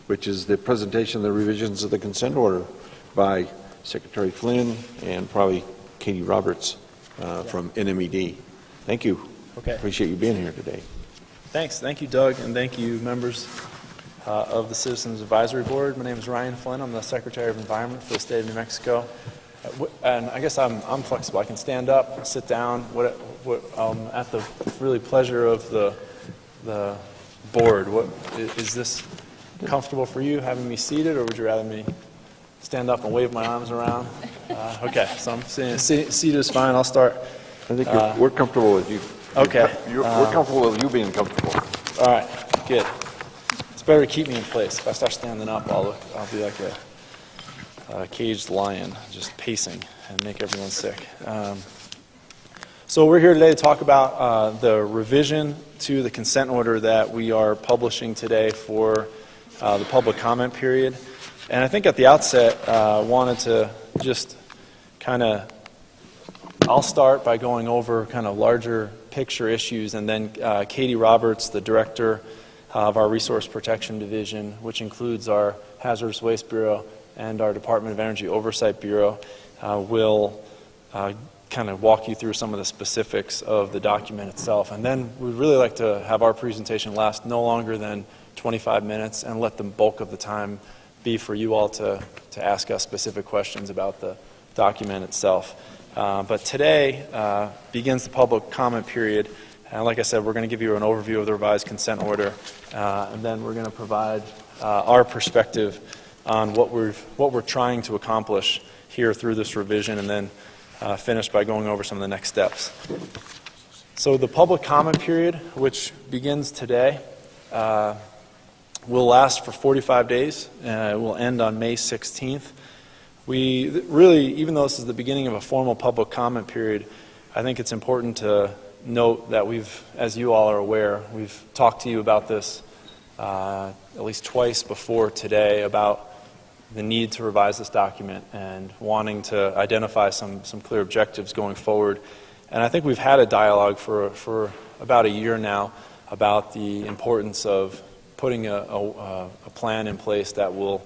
which is the presentation of the revisions of the consent order by Secretary Flynn and probably Katie Roberts from NMED. Thank you. Okay. Appreciate you being here today. Thanks. Thank you, Doug, and thank you, members of the Citizens Advisory Board. My name is Ryan Flynn. I'm the Secretary of Environment for the state of New Mexico. And I guess I'm flexible. I can stand up, sit down. At the really pleasure of the board. Is this comfortable for you, having me seated, or would you rather me stand up and wave my arms around? Okay, so I'm saying seated is fine. I'll start. I think we're comfortable with you. Okay. We're comfortable with you being comfortable. All right, good. It's better to keep me in place. If I start standing up, I'll be like a caged lion, just pacing and make everyone sick. So we're here today to talk about the revision to the consent order that we are publishing today for the public comment period. And I think at the outset, wanted to just I'll start by going over kind of larger picture issues, and then Katie Roberts, the director of our Resource Protection Division, which includes our Hazardous Waste Bureau and our Department of Energy Oversight Bureau, will kind of walk you through some of the specifics of the document itself. And then we'd really like to have our presentation last no longer than 25 minutes and let the bulk of the time be for you all to ask us specific questions about the document itself. But today begins the public comment period. And like I said, we're going to give you an overview of the revised consent order, and then we're going to provide our perspective on what we're trying to accomplish here through this revision, and then finish by going over some of the next steps. So the public comment period, which begins today, will last for 45 days. It will end on May 16th. We really, even though this is the beginning of a formal public comment period, I think it's important to note that as you all are aware, we've talked to you about this at least twice before today about the need to revise this document and wanting to identify some clear objectives going forward. And I think we've had a dialogue for about a year now about the importance of putting a plan in place that will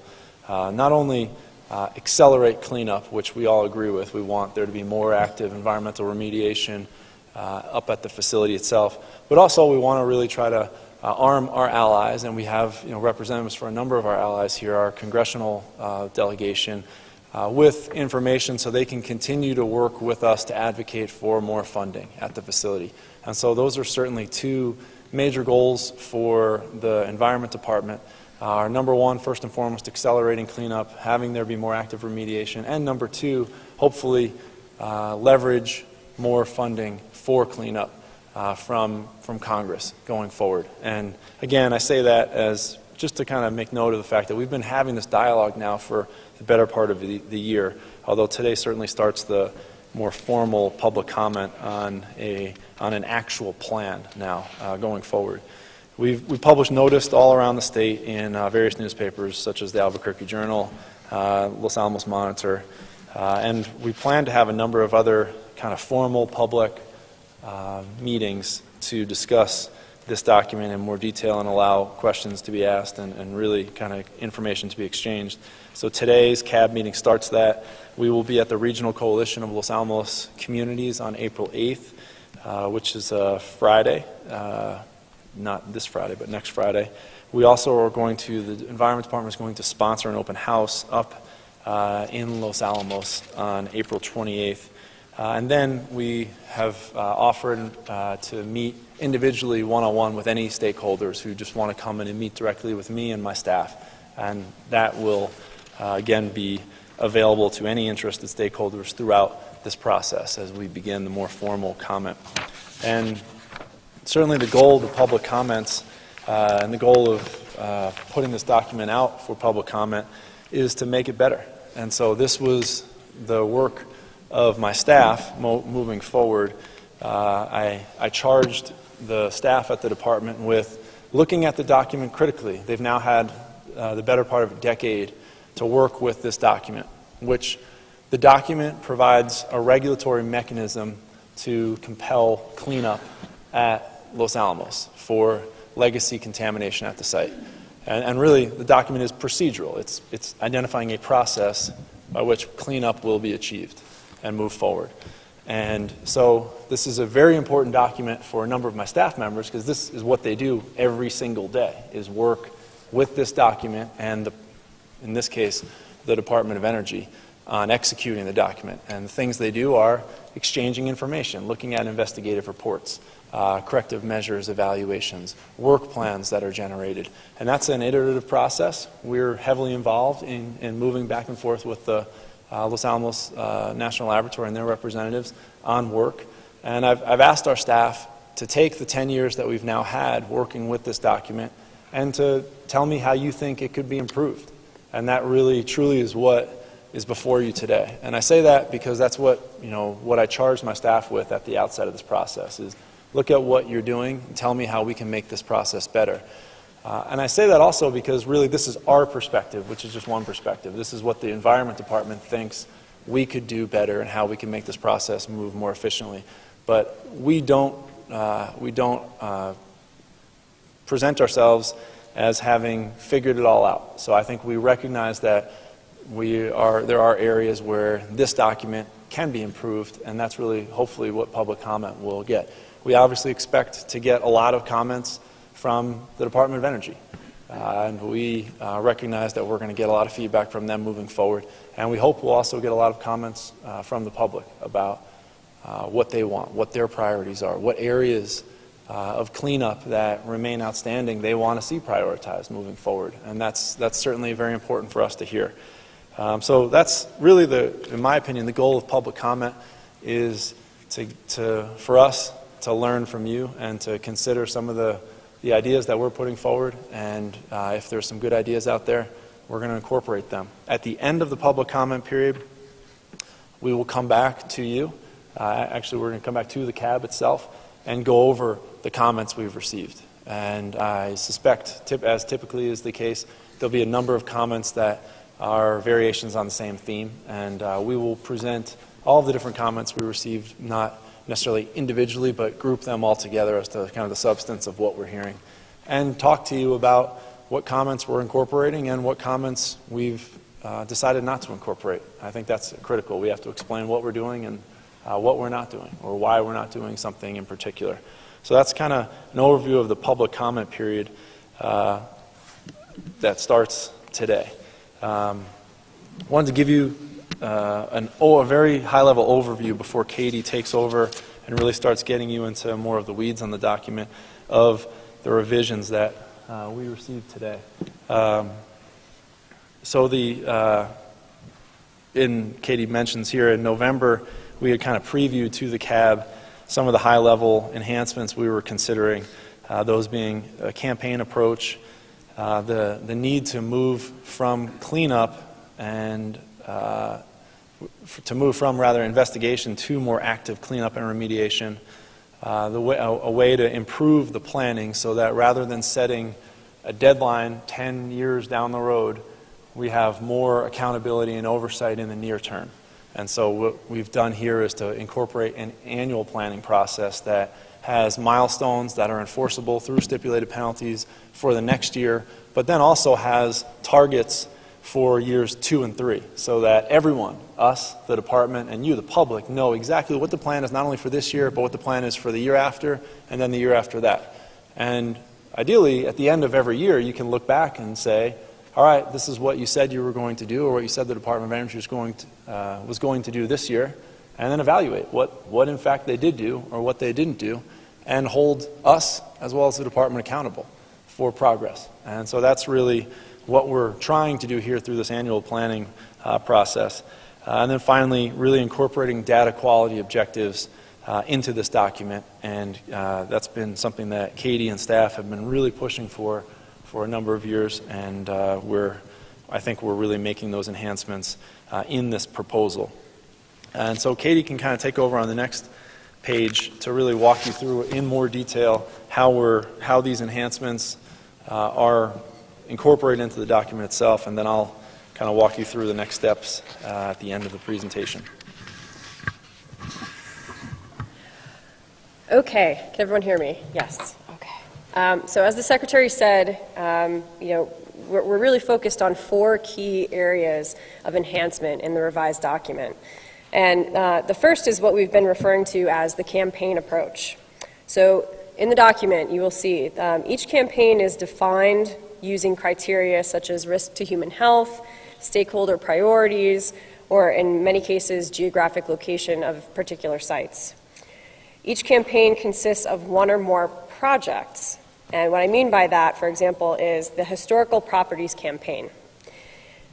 not only accelerate cleanup, which we all agree with. We want there to be more active environmental remediation up at the facility itself, but also we want to really try to arm our allies, and we have representatives for a number of our allies here, our congressional delegation, with information so they can continue to work with us to advocate for more funding at the facility. And so those are certainly two major goals for the Environment Department. Our number one, first and foremost, accelerating cleanup, having there be more active remediation, and number two, hopefully leverage more funding for cleanup from Congress going forward. And again, I say that as just to kind of make note of the fact that we've been having this dialogue now for the better part of the year, although today certainly starts the more formal public comment on an actual plan now going forward. We've published notice all around the state in various newspapers such as the Albuquerque Journal, Los Alamos Monitor, and we plan to have a number of other kind of formal public meetings to discuss this document in more detail and allow questions to be asked and really kind of information to be exchanged. So today's CAB meeting starts that. We will be at the Regional Coalition of Los Alamos Communities on April 8th, which is a Friday. Not this Friday, but next Friday. We also are the Environment Department is going to sponsor an open house up in Los Alamos on April 28th. And then we have offered to meet individually one-on-one with any stakeholders who just want to come in and meet directly with me and my staff. And that will, again, be available to any interested stakeholders throughout this process as we begin the more formal comment. And certainly the goal of the public comments and the goal of putting this document out for public comment is to make it better. And so this was the work of my staff moving forward. I charged the staff at the department with looking at the document critically. They've now had the better part of a decade to work with this document, which the document provides a regulatory mechanism to compel cleanup at Los Alamos for legacy contamination at the site. And really, the document is procedural. It's identifying a process by which cleanup will be achieved and move forward. And so this is a very important document for a number of my staff members, because this is what they do every single day, is work with this document and, in this case, the Department of Energy on executing the document. And the things they do are exchanging information, looking at investigative reports, corrective measures, evaluations, work plans that are generated. And that's an iterative process. We're heavily involved in moving back and forth with the Los Alamos National Laboratory and their representatives on work. And I've asked our staff to take the 10 years that we've now had working with this document and to tell me how you think it could be improved. And that really, truly is what is before you today. And I say that because that's what I charged my staff with at the outset of this process, is look at what you're doing and tell me how we can make this process better. And I say that also because really this is our perspective, which is just one perspective. This is what the Environment Department thinks we could do better and how we can make this process move more efficiently. But we don't present ourselves as having figured it all out. So I think we recognize that there are areas where this document can be improved, and that's really hopefully what public comment will get. We obviously expect to get a lot of comments from the Department of Energy, and we recognize that we're going to get a lot of feedback from them moving forward, and we hope we'll also get a lot of comments from the public about what they want, what their priorities are, what areas of cleanup that remain outstanding they want to see prioritized moving forward, and that's certainly very important for us to hear. So that's really, in my opinion, the goal of public comment is for us to learn from you and to consider some of the ideas that we're putting forward, and if there's some good ideas out there, we're going to incorporate them. At the end of the public comment period, we will come back to you. Actually, we're going to come back to the CAB itself and go over the comments we've received. And I suspect, as typically is the case, there'll be a number of comments that are variations on the same theme, and we will present all of the different comments we received, not necessarily individually, but group them all together as to kind of the substance of what we're hearing, and talk to you about what comments we're incorporating and what comments we've decided not to incorporate. I think that's critical. We have to explain what we're doing and what we're not doing, or why we're not doing something in particular. So that's kind of an overview of the public comment period that starts today. Wanted to give you a very high-level overview before Katie takes over and really starts getting you into more of the weeds on the document of the revisions that we received today. Katie mentions here in November, we had kind of previewed to the CAB some of the high-level enhancements we were considering, those being a campaign approach, the need to move from cleanup and to move from investigation to more active cleanup and remediation, a way to improve the planning so that rather than setting a deadline 10 years down the road, we have more accountability and oversight in the near term. And so what we've done here is to incorporate an annual planning process that has milestones that are enforceable through stipulated penalties for the next year, but then also has targets for years 2 and 3, so that everyone, us, the department, and you, the public, know exactly what the plan is not only for this year, but what the plan is for the year after, and then the year after that. And ideally, at the end of every year, you can look back and say, all right, this is what you said you were going to do, or what you said the Department of Energy was going to do this year, and then evaluate what in fact they did do or what they didn't do, and hold us as well as the department accountable for progress. And so that's really what we're trying to do here through this annual planning process. And then finally, really incorporating data quality objectives into this document, and that's been something that Katie and staff have been really pushing for a number of years, and I think we're really making those enhancements in this proposal. And so Katie can kind of take over on the next page to really walk you through in more detail how these enhancements are incorporated into the document itself, and then I'll kind of walk you through the next steps at the end of the presentation. Okay, can everyone hear me? Yes. Okay. So as the Secretary said, we're really focused on 4 key areas of enhancement in the revised document. And the first is what we've been referring to as the campaign approach. So in the document, you will see each campaign is defined using criteria such as risk to human health, stakeholder priorities, or in many cases, geographic location of particular sites. Each campaign consists of 1 or more projects. And what I mean by that, for example, is the Historical Properties Campaign.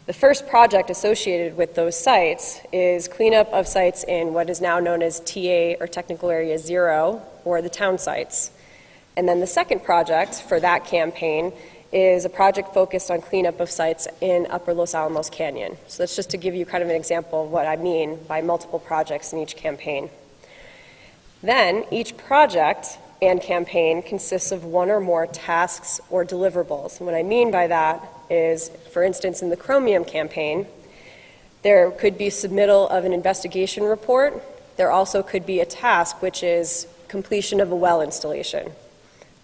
The first project associated with those sites is cleanup of sites in what is now known as TA, or Technical Area 0, or the town sites. And then the second project for that campaign is a project focused on cleanup of sites in Upper Los Alamos Canyon. So that's just to give you kind of an example of what I mean by multiple projects in each campaign. Then each project and campaign consists of 1 or more tasks or deliverables. And what I mean by that is, for instance, in the Chromium campaign, there could be submittal of an investigation report. There also could be a task, which is completion of a well installation.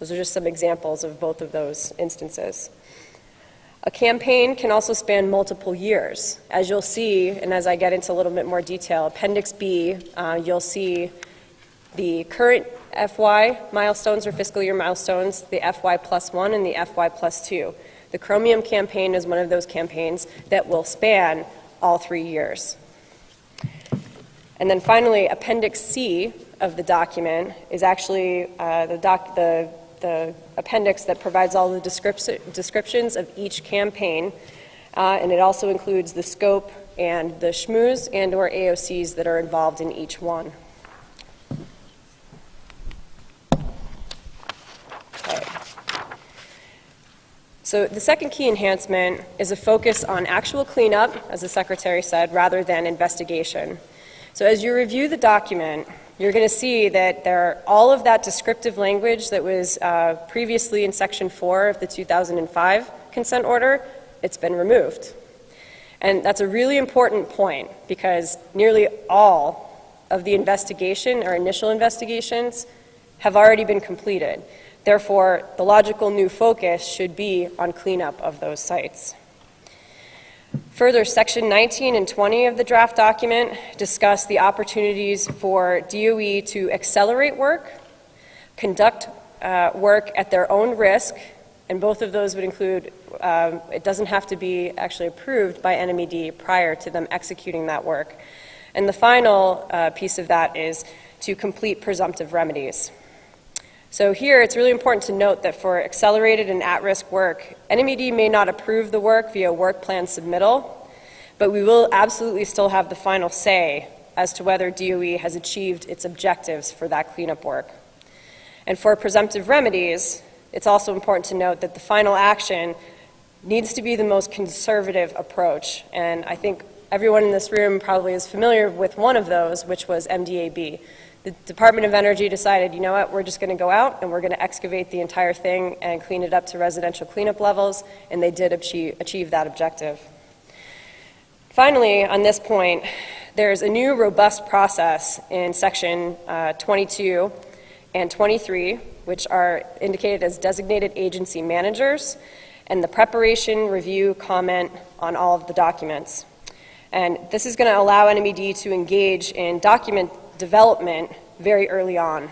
Those are just some examples of both of those instances. A campaign can also span multiple years. As you'll see, and as I get into a little bit more detail, Appendix B, you'll see the current FY milestones or fiscal year milestones, the FY +1 and the FY +2. The Chromium campaign is one of those campaigns that will span all 3 years. And then finally, Appendix C of the document is actually the appendix that provides all the descriptions of each campaign, and it also includes the scope and the SHMUs and or AOCs that are involved in each one. So the second key enhancement is a focus on actual cleanup, as the Secretary said, rather than investigation. So as you review the document, you're going to see that all of that descriptive language that was previously in Section 4 of the 2005 consent order, it's been removed. And that's a really important point because nearly all of the investigation or initial investigations have already been completed. Therefore, the logical new focus should be on cleanup of those sites. Further, Section 19 and 20 of the draft document discuss the opportunities for DOE to accelerate work, conduct work at their own risk, and both of those would include, it doesn't have to be actually approved by NMED prior to them executing that work. And the final piece of that is to complete presumptive remedies. So here, it's really important to note that for accelerated and at-risk work, NMED may not approve the work via work plan submittal, but we will absolutely still have the final say as to whether DOE has achieved its objectives for that cleanup work. And for presumptive remedies, it's also important to note that the final action needs to be the most conservative approach. And I think everyone in this room probably is familiar with one of those, which was MDAB. The Department of Energy decided, you know what, we're just going to go out and we're going to excavate the entire thing and clean it up to residential cleanup levels, and they did achieve that objective. Finally, on this point, there's a new robust process in Section 22 and 23, which are indicated as designated agency managers, and the preparation, review, comment on all of the documents. And this is going to allow NMED to engage in document development very early on.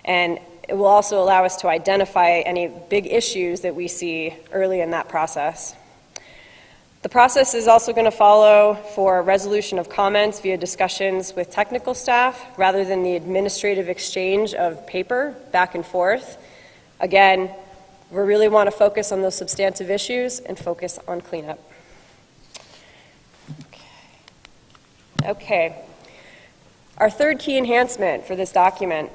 And it will also allow us to identify any big issues that we see early in that process. The process is also going to follow for resolution of comments via discussions with technical staff rather than the administrative exchange of paper back and forth. Again, we really want to focus on those substantive issues and focus on cleanup. Okay. Our third key enhancement for this document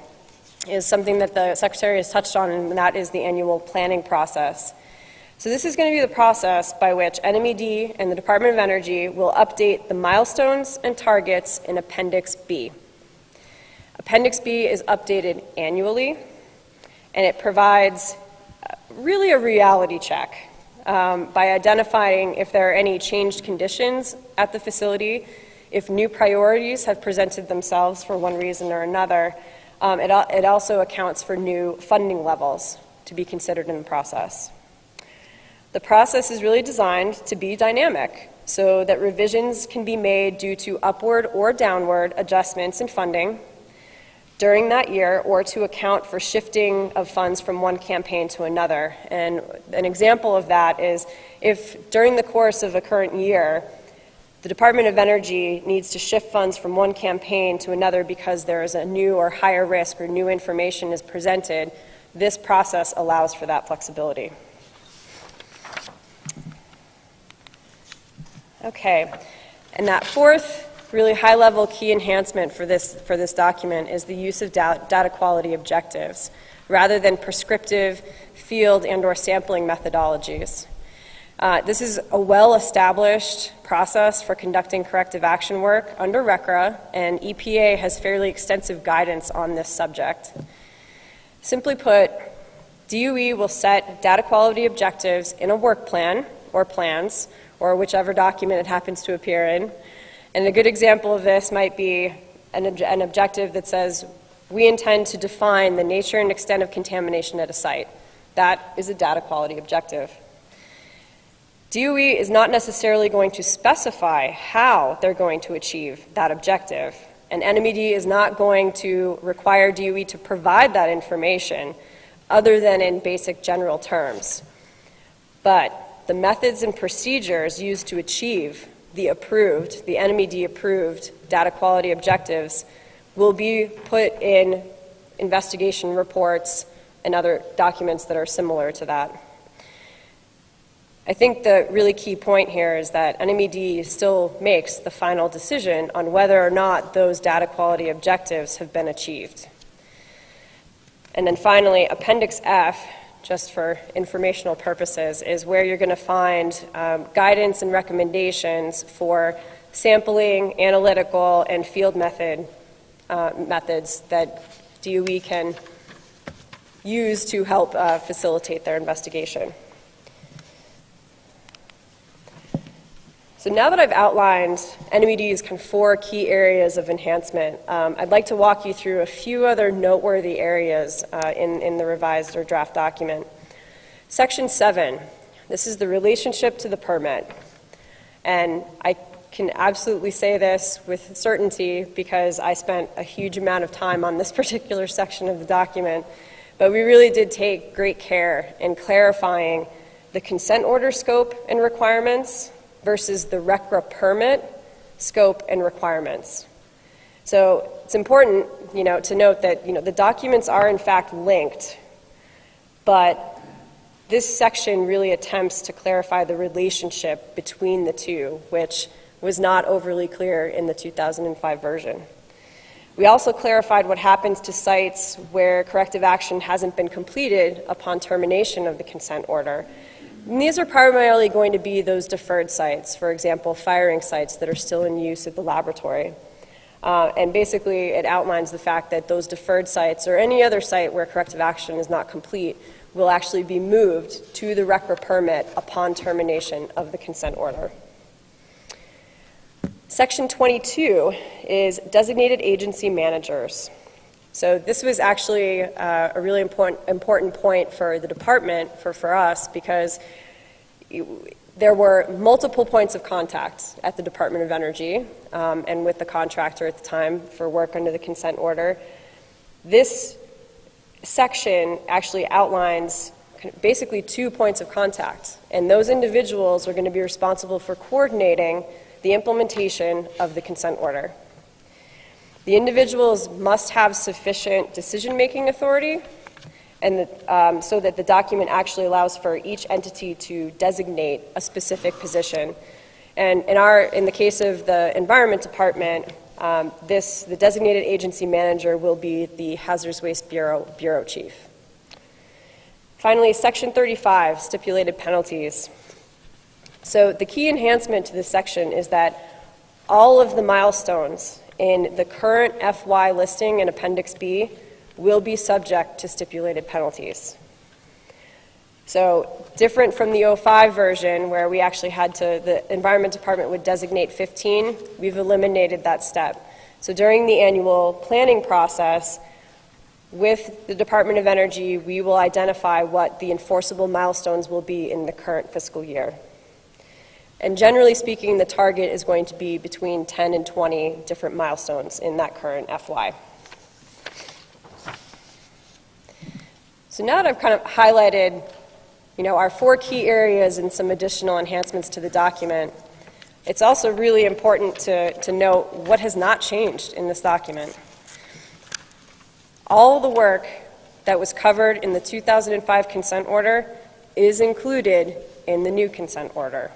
is something that the Secretary has touched on, and that is the annual planning process. So this is going to be the process by which NMED and the Department of Energy will update the milestones and targets in Appendix B. Appendix B is updated annually, and it provides really a reality check by identifying if there are any changed conditions at the facility, if new priorities have presented themselves for one reason or another. It also accounts for new funding levels. to be considered in the process. The process is really designed to be dynamic so that revisions can be made due to upward or downward adjustments in funding during that year or to account for shifting of funds from one campaign to another. And an example of that is if during the course of a current year, the Department of Energy needs to shift funds from one campaign to another because there is a new or higher risk or new information is presented, this process allows for that flexibility. Okay, and that fourth really high-level key enhancement for this document is the use of data quality objectives rather than prescriptive field and/or sampling methodologies. This is a well-established process for conducting corrective action work under RCRA, and EPA has fairly extensive guidance on this subject. Simply put, DOE will set data quality objectives in a work plan or plans, or whichever document it happens to appear in. And a good example of this might be an objective that says, we intend to define the nature and extent of contamination at a site. That is a data quality objective. DOE is not necessarily going to specify how they're going to achieve that objective, and NMED is not going to require DOE to provide that information other than in basic general terms. But the methods and procedures used to achieve the NMED-approved data quality objectives will be put in investigation reports and other documents that are similar to that. I think the really key point here is that NMED still makes the final decision on whether or not those data quality objectives have been achieved. And then finally, Appendix F, just for informational purposes, is where you're going to find guidance and recommendations for sampling, analytical, and field methods that DOE can use to help facilitate their investigation. So now that I've outlined NMED's kind of 4 key areas of enhancement, I'd like to walk you through a few other noteworthy areas in the revised or draft document. Section 7, this is the relationship to the permit. And I can absolutely say this with certainty because I spent a huge amount of time on this particular section of the document, but we really did take great care in clarifying the consent order scope and requirements versus the RCRA permit scope and requirements. So it's important, to note that, the documents are in fact linked, but this section really attempts to clarify the relationship between the two, which was not overly clear in the 2005 version. We also clarified what happens to sites where corrective action hasn't been completed upon termination of the consent order. And these are primarily going to be those deferred sites, for example, firing sites that are still in use at the laboratory. And basically, it outlines the fact that those deferred sites or any other site where corrective action is not complete will actually be moved to the RCRA permit upon termination of the consent order. Section 22 is designated agency managers. So this was actually a really important point for the department, for us, because there were multiple points of contact at the Department of Energy and with the contractor at the time for work under the consent order. This section actually outlines basically 2 points of contact, and those individuals are going to be responsible for coordinating the implementation of the consent order. The individuals must have sufficient decision-making authority and so that the document actually allows for each entity to designate a specific position. And in the case of the Environment Department, the designated agency manager will be the Hazardous Waste Bureau Chief. Finally, Section 35, stipulated penalties. So the key enhancement to this section is that all of the milestones in the current FY listing in Appendix B will be subject to stipulated penalties. So different from the 05 version where we actually the Environment Department would designate 15, we've eliminated that step. So during the annual planning process, with the Department of Energy, we will identify what the enforceable milestones will be in the current fiscal year. And generally speaking, the target is going to be between 10 and 20 different milestones in that current FY. So now that I've kind of highlighted, our 4 key areas and some additional enhancements to the document, it's also really important to note what has not changed in this document. All the work that was covered in the 2005 consent order is included in the new consent order.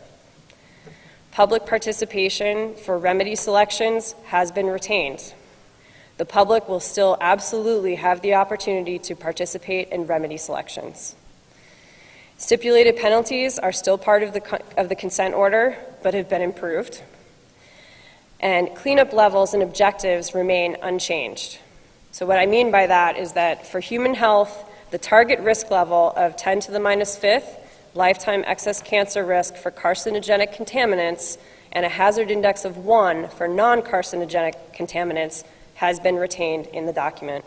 Public participation for remedy selections has been retained. The public will still absolutely have the opportunity to participate in remedy selections. Stipulated penalties are still part of the consent order, but have been improved. And cleanup levels and objectives remain unchanged. So what I mean by that is that for human health, the target risk level of 10 to the minus fifth lifetime excess cancer risk for carcinogenic contaminants and a hazard index of 1 for non-carcinogenic contaminants has been retained in the document.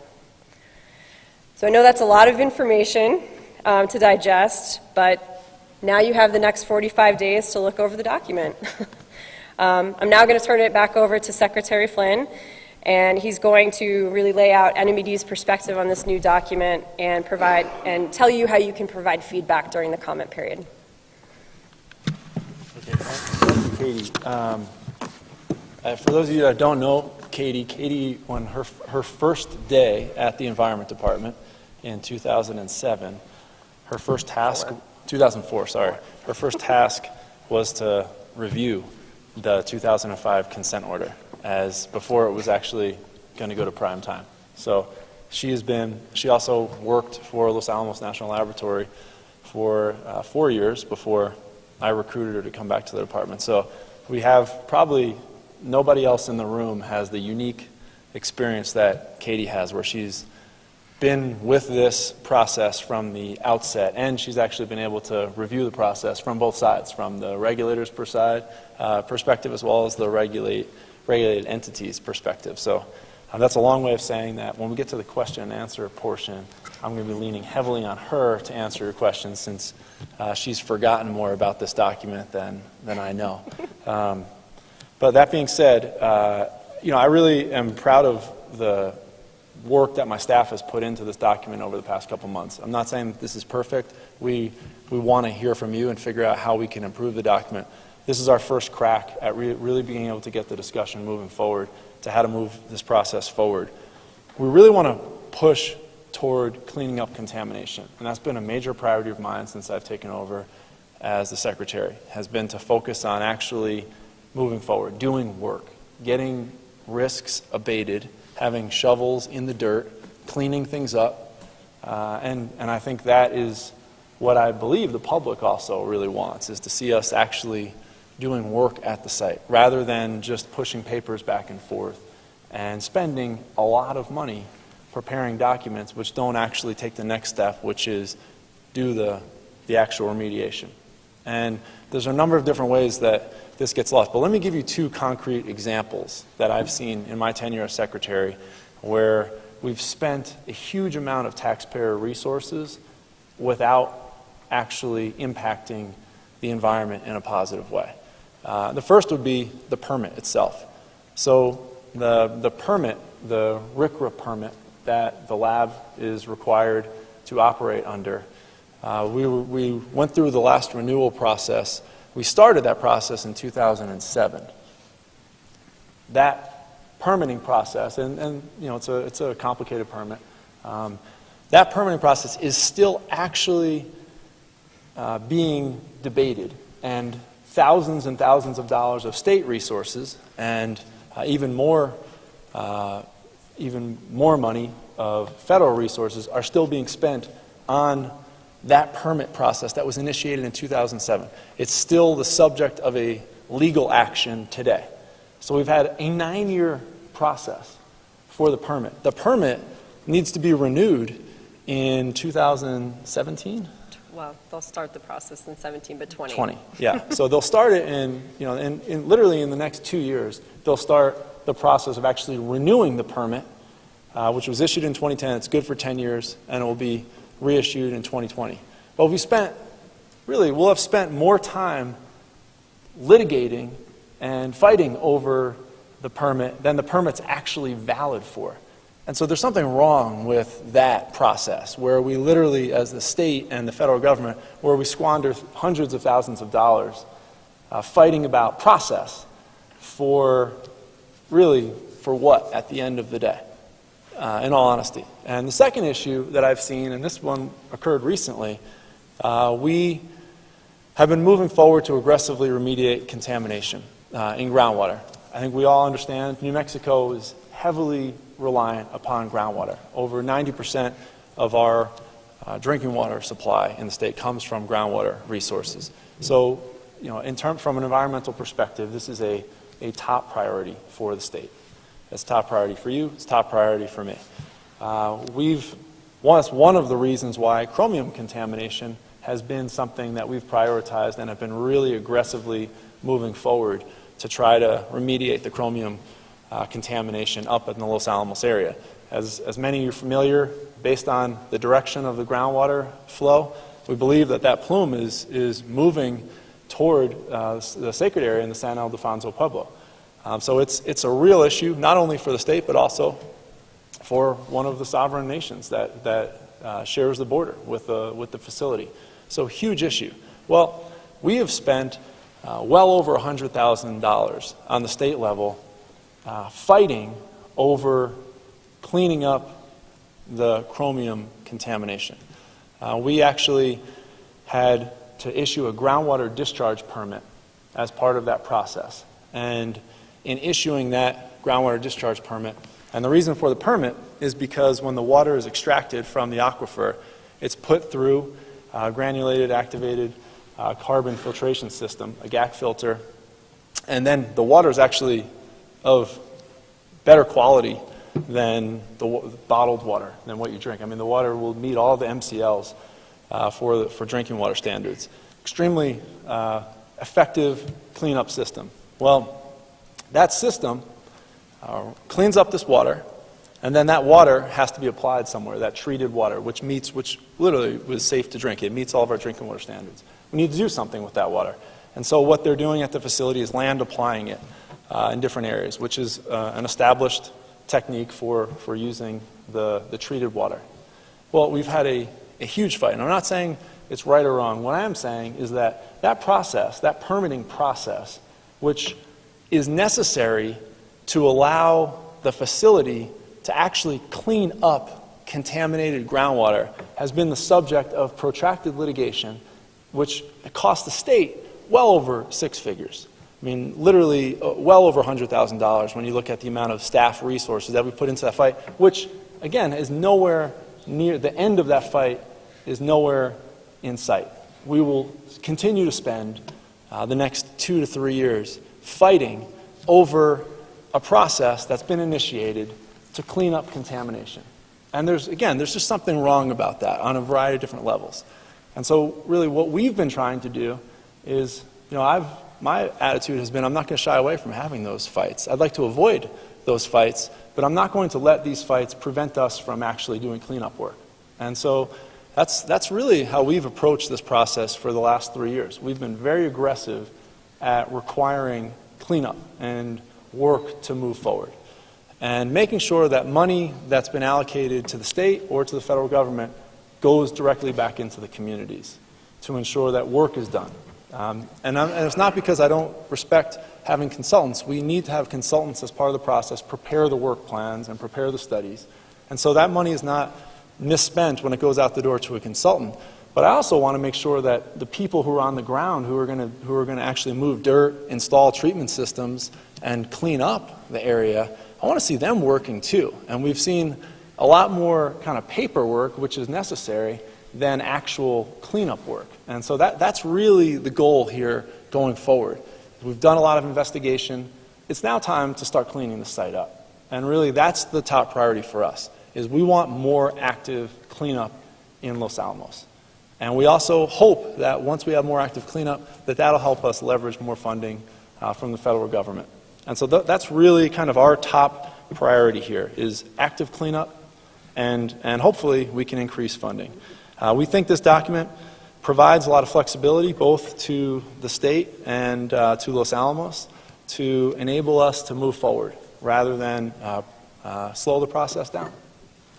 So I know that's a lot of information to digest, but now you have the next 45 days to look over the document. I'm now going to turn it back over to Secretary Flynn, and he's going to really lay out NMED's perspective on this new document and tell you how you can provide feedback during the comment period. Okay, thank you, Katie. For those of you that don't know Katie, when her first day at the Environment Department in 2007, her first task, 2004, sorry, her first task was to review the 2005 consent order as before it was actually going to go to prime time. So she also worked for Los Alamos National Laboratory for 4 years before I recruited her to come back to the department. So we have probably nobody else in the room has the unique experience that Katie has, where she's been with this process from the outset, and she's actually been able to review the process from both sides, from the regulators' perspective as well as the regulated entities' perspective. So that's a long way of saying that when we get to the question and answer portion, I'm going to be leaning heavily on her to answer your questions, since she's forgotten more about this document than I know. But that being said, I really am proud of the work that my staff has put into this document over the past couple months. I'm not saying that this is perfect. We want to hear from you and figure out how we can improve the document. This is our first crack at really being able to get the discussion moving forward to how to move this process forward. We really want to push toward cleaning up contamination, and that's been a major priority of mine since I've taken over as the secretary, has been to focus on actually moving forward, doing work, getting risks abated, having shovels in the dirt, cleaning things up, and I think that is what I believe the public also really wants, is to see us actually doing work at the site, rather than just pushing papers back and forth and spending a lot of money preparing documents which don't actually take the next step, which is do the actual remediation. And there's a number of different ways that this gets lost. But let me give you 2 concrete examples that I've seen in my tenure as secretary where we've spent a huge amount of taxpayer resources without actually impacting the environment in a positive way. The first would be the permit itself. So the permit, the RCRA permit that the lab is required to operate under, we went through the last renewal process. We started that process in 2007. That permitting process, and it's a complicated permit. That permitting process is still actually being debated, and thousands and thousands of dollars of state resources and even more money of federal resources are still being spent on that permit process that was initiated in 2007. It's still the subject of a legal action today. So we've had a 9-year process for the permit. The permit needs to be renewed in 2017. Well, they'll start the process in 17, but 20. 20, yeah. So they'll start it in literally in the next 2 years. They'll start the process of actually renewing the permit which was issued in 2010. It's good for 10 years, and it will be reissued in 2020. But we'll have spent more time litigating and fighting over the permit than the permit's actually valid for. And so there's something wrong with that process, where we literally, as the state and the federal government, where we squander hundreds of thousands of dollars fighting about process for what at the end of the day, in all honesty. And the second issue that I've seen, and this one occurred recently, we have been moving forward to aggressively remediate contamination in groundwater. I think we all understand New Mexico is heavily reliant upon groundwater. Over 90% of our drinking water supply in the state comes from groundwater resources. So, from an environmental perspective, this is a top priority for the state. It's top priority for you. It's top priority for me. That's one of the reasons why chromium contamination has been something that we've prioritized and have been really aggressively moving forward to try to remediate the chromium contamination up in the Los Alamos area. As many of you are familiar, based on the direction of the groundwater flow, we believe that plume is moving toward the sacred area in the San Ildefonso Pueblo. So it's a real issue, not only for the state, but also for one of the sovereign nations that shares the border with the facility. So huge issue. Well, we have spent well over $100,000 on the state level fighting over cleaning up the chromium contamination. We actually had to issue a groundwater discharge permit as part of that process. And in issuing that groundwater discharge permit, and the reason for the permit is because when the water is extracted from the aquifer, it's put through a granulated activated carbon filtration system, a GAC filter, and then the water is actually of better quality than the bottled water, than what you drink. I mean, the water will meet all the MCLs for drinking water standards. Extremely effective cleanup system. Well, that system cleans up this water, and then that water has to be applied somewhere, that treated water, which literally was safe to drink. It meets all of our drinking water standards. We need to do something with that water. And so what they're doing at the facility is land applying it in different areas, which is an established technique for using the treated water. Well, we've had a huge fight, and I'm not saying it's right or wrong. What I am saying is that process, that permitting process, which is necessary to allow the facility to actually clean up contaminated groundwater, has been the subject of protracted litigation, which cost the state well over six figures. I mean, literally well over $100,000 when you look at the amount of staff resources that we put into that fight, which, again, is nowhere near, the end of that fight is nowhere in sight. We will continue to spend the next 2 to 3 years fighting over a process that's been initiated to clean up contamination. And there's just something wrong about that on a variety of different levels. And so really what we've been trying to do is, my attitude has been I'm not going to shy away from having those fights. I'd like to avoid those fights, but I'm not going to let these fights prevent us from actually doing cleanup work. And so that's really how we've approached this process for the last 3 years. We've been very aggressive at requiring cleanup and work to move forward, and making sure that money that's been allocated to the state or to the federal government goes directly back into the communities to ensure that work is done. And it's not because I don't respect having consultants. We need to have consultants as part of the process prepare the work plans and prepare the studies. And so that money is not misspent when it goes out the door to a consultant. But I also want to make sure that the people who are on the ground who are going to actually move dirt, install treatment systems, and clean up the area, I want to see them working too. And we've seen a lot more kind of paperwork, which is necessary, than actual cleanup work. And so that's really the goal here going forward. We've done a lot of investigation. It's now time to start cleaning the site up. And really that's the top priority for us, is we want more active cleanup in Los Alamos. And we also hope that once we have more active cleanup, that'll help us leverage more funding from the federal government. And so that's really kind of our top priority here is active cleanup, and hopefully we can increase funding. We think this document provides a lot of flexibility both to the state and to Los Alamos to enable us to move forward rather than slow the process down.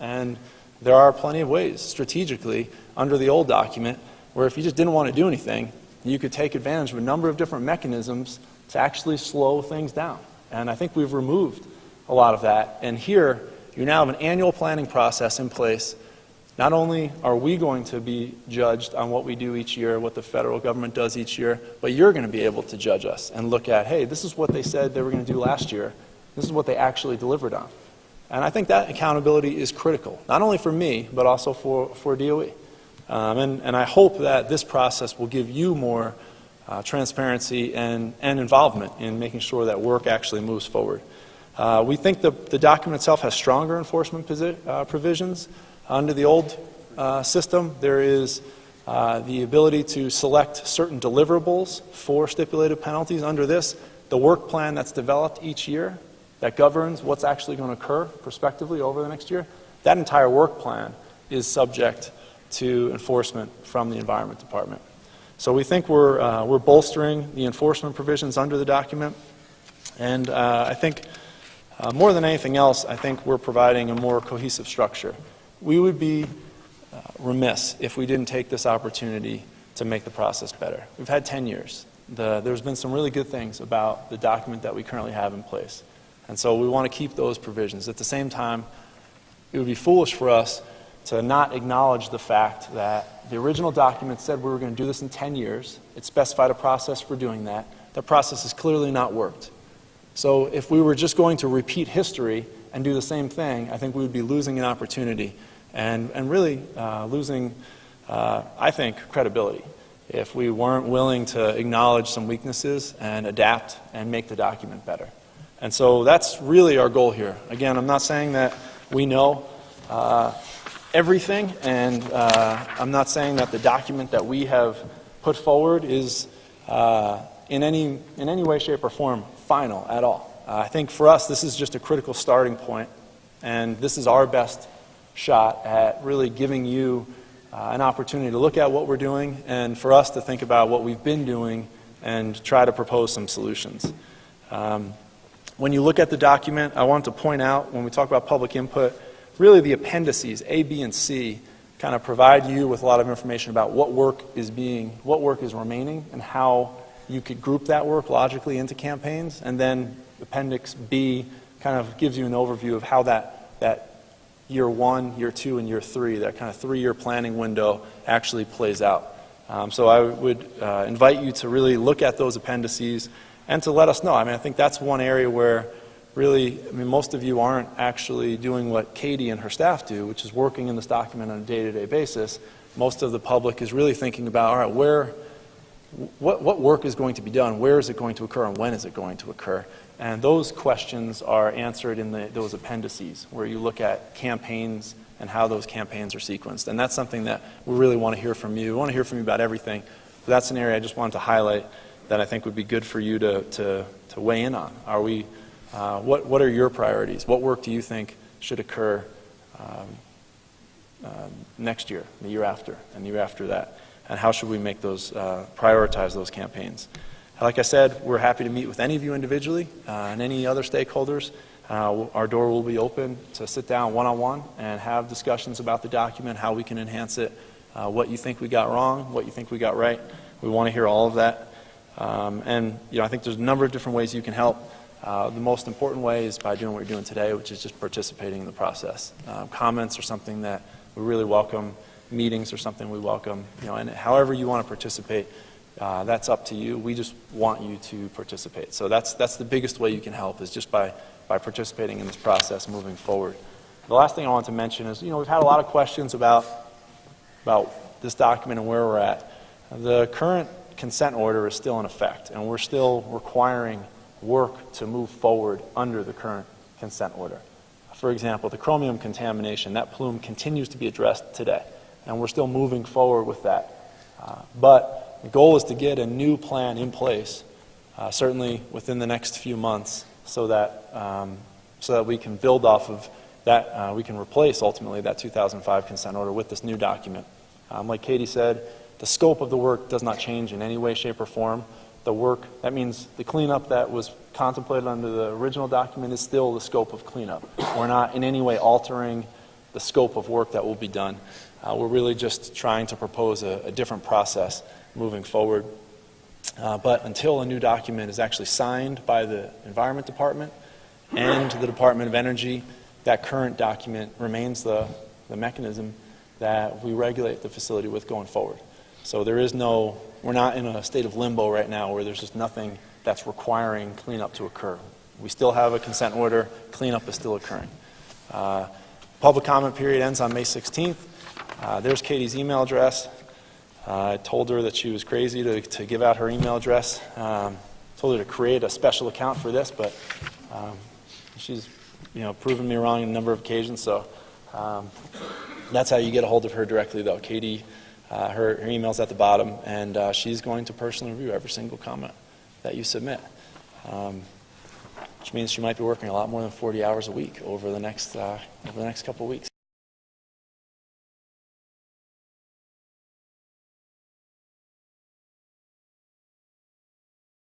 And there are plenty of ways strategically under the old document where if you just didn't want to do anything, you could take advantage of a number of different mechanisms to actually slow things down. And I think we've removed a lot of that. And here, you now have an annual planning process in place. Not only are we going to be judged on what we do each year, what the federal government does each year, but you're going to be able to judge us and look at, hey, this is what they said they were going to do last year. This is what they actually delivered on. And I think that accountability is critical, not only for me, but also for DOE. And I hope that this process will give you more transparency and involvement in making sure that work actually moves forward. We think the document itself has stronger enforcement provisions. Under the old system, there is the ability to select certain deliverables for stipulated penalties. Under this, the work plan that's developed each year that governs what's actually going to occur prospectively over the next year, that entire work plan is subject to enforcement from the Environment Department. So we think we're bolstering the enforcement provisions under the document, and I think more than anything else, I think we're providing a more cohesive structure. We would be remiss if we didn't take this opportunity to make the process better. We've had 10 years. There's been some really good things about the document that we currently have in place, and so we want to keep those provisions. At the same time, it would be foolish for us to not acknowledge the fact that the original document said we were going to do this in 10 years. It specified a process for doing that. That process has clearly not worked. So if we were just going to repeat history and do the same thing, I think we would be losing an opportunity and really losing, I think, credibility if we weren't willing to acknowledge some weaknesses and adapt and make the document better. And so that's really our goal here. Again, I'm not saying that we know everything, and I'm not saying that the document that we have put forward is in any way, shape, or form final at all. I think for us, this is just a critical starting point, and this is our best shot at really giving you an opportunity to look at what we're doing and for us to think about what we've been doing and try to propose some solutions. When you look at the document, I want to point out, when we talk about public input, really the appendices, A, B, and C, kind of provide you with a lot of information about what work is remaining and how you could group that work logically into campaigns. And then Appendix B kind of gives you an overview of how that year 1, year 2, and year 3, that kind of 3-year planning window actually plays out. So I would invite you to really look at those appendices and to let us know. I mean, I think that's one area where really, I mean, most of you aren't actually doing what Katie and her staff do, which is working in this document on a day-to-day basis. Most of the public is really thinking about, all right, what work is going to be done, where is it going to occur, and when is it going to occur? And those questions are answered in those appendices, where you look at campaigns and how those campaigns are sequenced. And that's something that we really want to hear from you. We want to hear from you about everything. But that's an area I just wanted to highlight that I think would be good for you to weigh in on. Are we, what are your priorities? What work do you think should occur next year, the year after, and the year after that? And how should we make those, prioritize those campaigns? Like I said, we're happy to meet with any of you individually and any other stakeholders. Our door will be open to sit down one-on-one and have discussions about the document, how we can enhance it, what you think we got wrong, what you think we got right. We want to hear all of that. And I think there's a number of different ways you can help. The most important way is by doing what you're doing today, which is just participating in the process. Comments are something that we really welcome. Meetings are something we welcome. And however you want to participate, that's up to you. We just want you to participate. So that's the biggest way you can help, is just by participating in this process moving forward. The last thing I want to mention is, we've had a lot of questions about this document and where we're at. The current consent order is still in effect, and we're still requiring work to move forward under the current consent order. For example, the chromium contamination, that plume continues to be addressed today, and we're still moving forward with that. But the goal is to get a new plan in place, certainly within the next few months, so that so that we can build off of that, we can replace ultimately that 2005 consent order with this new document. Like Katie said, the scope of the work does not change in any way, shape, or form. The work, that means the cleanup that was contemplated under the original document is still the scope of cleanup. We're not in any way altering the scope of work that will be done. We're really just trying to propose a different process moving forward. But until a new document is actually signed by the Environment Department and the Department of Energy, that current document remains the mechanism that we regulate the facility with going forward. So there is no, we're not in a state of limbo right now where there's just nothing that's requiring cleanup to occur. We still have a consent order, cleanup is still occurring. Public comment period ends on May 16th. There's Katie's email address. I told her that she was crazy to give out her email address. Told her to create a special account for this, but she's proven me wrong on a number of occasions, so that's how you get a hold of her directly, though. Katie, her email's at the bottom, and she's going to personally review every single comment that you submit, which means she might be working a lot more than 40 hours a week over the next couple of weeks.